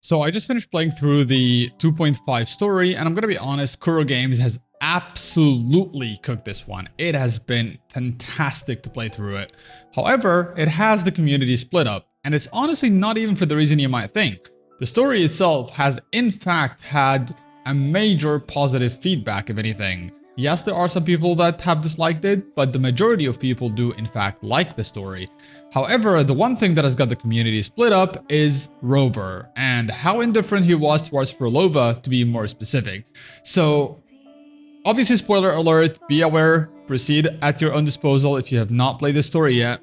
So I just finished playing through the 2.5 story, and I'm gonna be honest, Kuro Games has absolutely cooked this one. It has been fantastic to play through it. However, it has the community split up, and it's honestly not even for the reason you might think. The story itself has in fact had a major positive feedback, if anything. Yes, there are some people that have disliked it, but the majority of people do in fact like the story. However, the one thing that has got the community split up is Rover, and how indifferent he was towards Frolova, to be more specific. So, obviously spoiler alert, be aware, proceed at your own disposal if you have not played the story yet.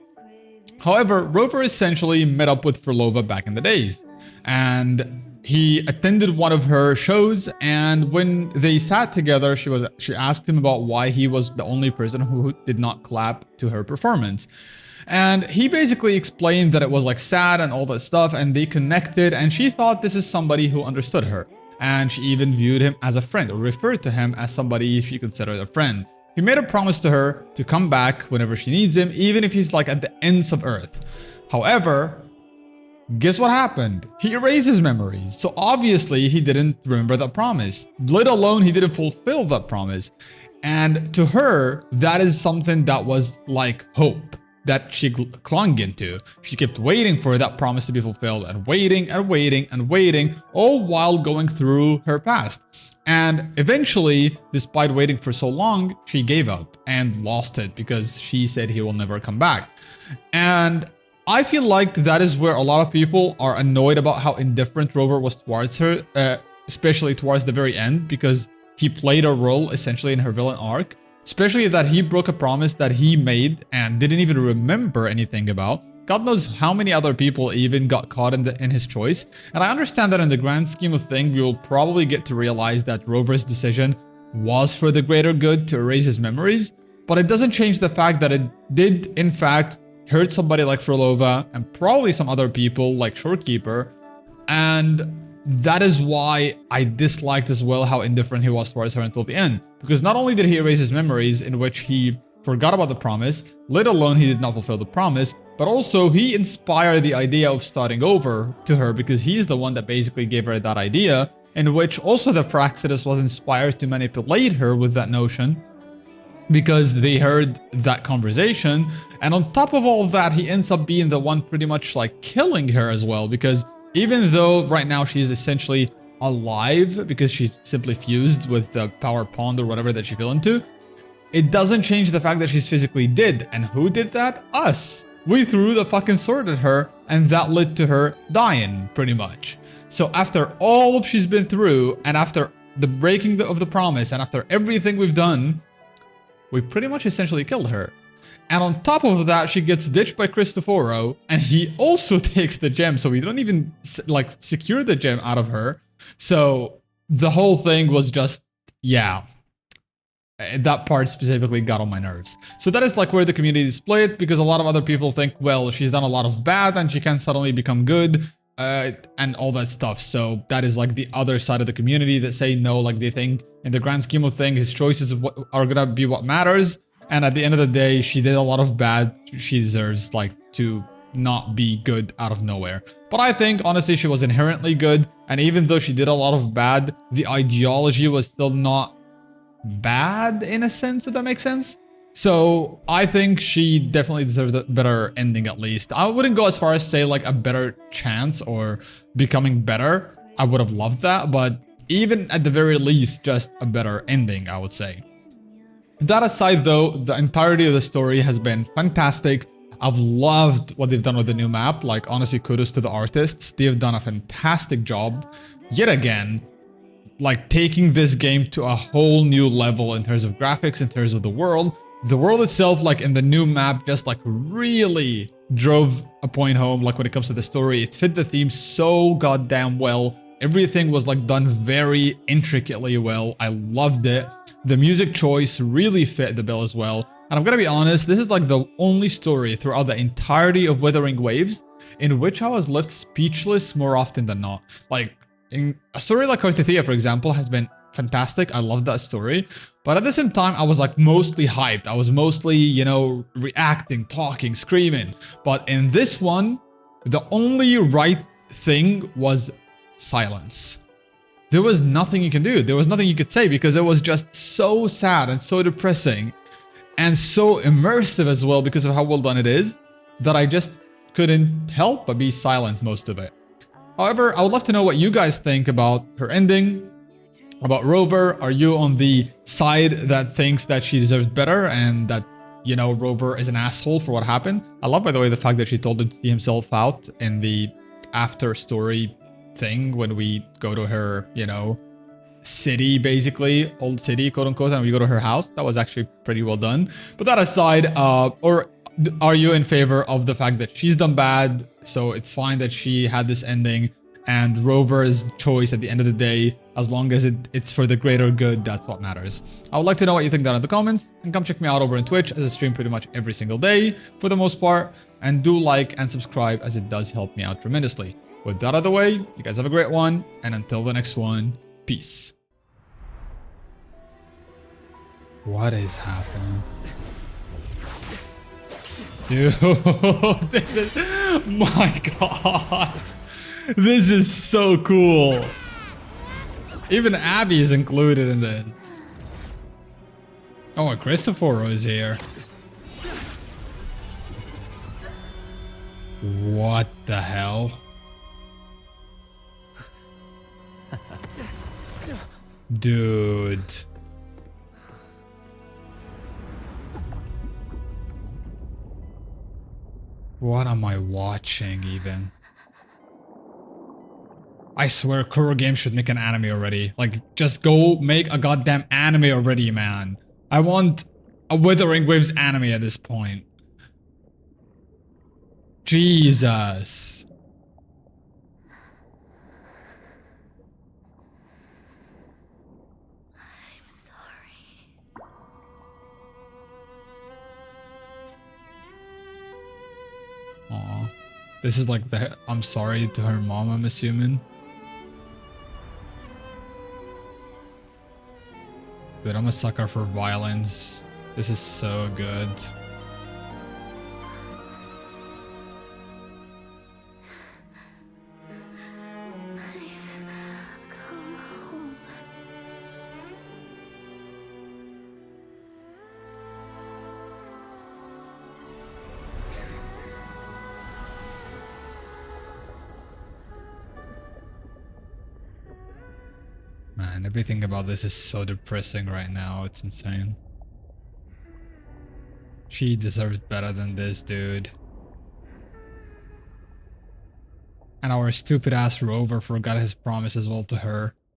However, Rover essentially met up with Frolova back in the days, and he attended one of her shows, and when they sat together, she asked him about why he was the only person who did not clap to her performance. And he basically explained that it was like sad and all that stuff, and they connected, and she thought this is somebody who understood her. And she even viewed him as a friend, or referred to him as somebody she considered a friend. He made a promise to her to come back whenever she needs him, even if he's like at the ends of Earth. However, guess what happened? He erased his memories. So obviously he didn't remember that promise, let alone he didn't fulfill that promise. And to her, that is something that was like hope that she clung into. She kept waiting for that promise to be fulfilled, and waiting and waiting and waiting, all while going through her past. And eventually, despite waiting for so long, she gave up and lost it because she said he will never come back. And I feel like that is where a lot of people are annoyed about how indifferent Rover was towards her, especially towards the very end, because he played a role essentially in her villain arc. Especially that he broke a promise that he made and didn't even remember anything about. God knows how many other people even got caught in his choice. And I understand that in the grand scheme of things, we will probably get to realize that Rover's decision was for the greater good to erase his memories. But it doesn't change the fact that it did, in fact, hurt somebody like Frolova and probably some other people like Shorekeeper. And that is why I disliked as well how indifferent he was towards her until the end. Because not only did he erase his memories in which he forgot about the promise, let alone he did not fulfill the promise, but also he inspired the idea of starting over to her because he's the one that basically gave her that idea, in which also the Fraxidus was inspired to manipulate her with that notion because they heard that conversation. And on top of all that, he ends up being the one pretty much like killing her as well, because even though right now she's essentially alive because she simply fused with the power pond or whatever that she fell into, it doesn't change the fact that she's physically dead. And who did that? Us. We threw the fucking sword at her, and that led to her dying, pretty much. So after all she's been through, and after the breaking of the promise, and after everything we've done, we pretty much essentially killed her. And on top of that, she gets ditched by Cristoforo, and he also takes the gem, so we don't even like secure the gem out of her. So the whole thing was just, yeah, that part specifically got on my nerves. So that is like where the community is split, because a lot of other people think, well, she's done a lot of bad and she can suddenly become good, and all that stuff. So that is like the other side of the community that say no, like they think in the grand scheme of things, his choices are gonna be what matters. And at the end of the day, she did a lot of bad. She deserves like to not be good out of nowhere. But I think honestly, she was inherently good. And even though she did a lot of bad, the ideology was still not bad in a sense, if that makes sense. So I think she definitely deserves a better ending at least. I wouldn't go as far as say like a better chance or becoming better. I would have loved that. But even at the very least, just a better ending, I would say. That aside though, the entirety of the story has been fantastic. I've loved what they've done with the new map. Like honestly, kudos to the artists. They've done a fantastic job yet again, like taking this game to a whole new level in terms of graphics, in terms of the world. The world itself, like in the new map, just like really drove a point home. Like when it comes to the story, it fit the theme so goddamn well. Everything was like done very intricately well. I loved it. The music choice really fit the bill as well. And I'm gonna be honest, this is like the only story throughout the entirety of Wuthering Waves in which I was left speechless more often than not. Like, in a story like Cartithia, for example, has been fantastic. I love that story. But at the same time, I was like mostly hyped. I was mostly, you know, reacting, talking, screaming. But in this one, the only right thing was silence. There was nothing you can do. There was nothing you could say because it was just so sad and so depressing and so immersive as well because of how well done it is that I just couldn't help but be silent most of it. However, I would love to know what you guys think about her ending, about Rover. Are you on the side that thinks that she deserves better and that, you know, Rover is an asshole for what happened? I love, by the way, the fact that she told him to see himself out in the after story thing when we go to her, you know, city, basically, old city, quote unquote, and we go to her house. That was actually pretty well done. But that aside, or are you in favor of the fact that she's done bad, so it's fine that she had this ending, and Rover's choice at the end of the day, as long as it's for the greater good, that's what matters? I would like to know what you think down in the comments, and come check me out over on Twitch, as I stream pretty much every single day for the most part, and do like and subscribe as it does help me out tremendously. With that out of the way, you guys have a great one, and until the next one, peace. What is happening? Dude, this is, my god, this is so cool. Even Abby is included in this. Oh, and Christopher is here. What the hell? Dude. What am I watching even? I swear Kuro Games should make an anime already. Like, just go make a goddamn anime already, man. I want a Wuthering Waves anime at this point. Jesus. Aw. This is like the I'm sorry to her mom, I'm assuming. Dude, I'm a sucker for violence. This is so good. Man, everything about this is so depressing right now. It's insane. She deserves better than this, dude. And our stupid ass Rover forgot his promise as well to her.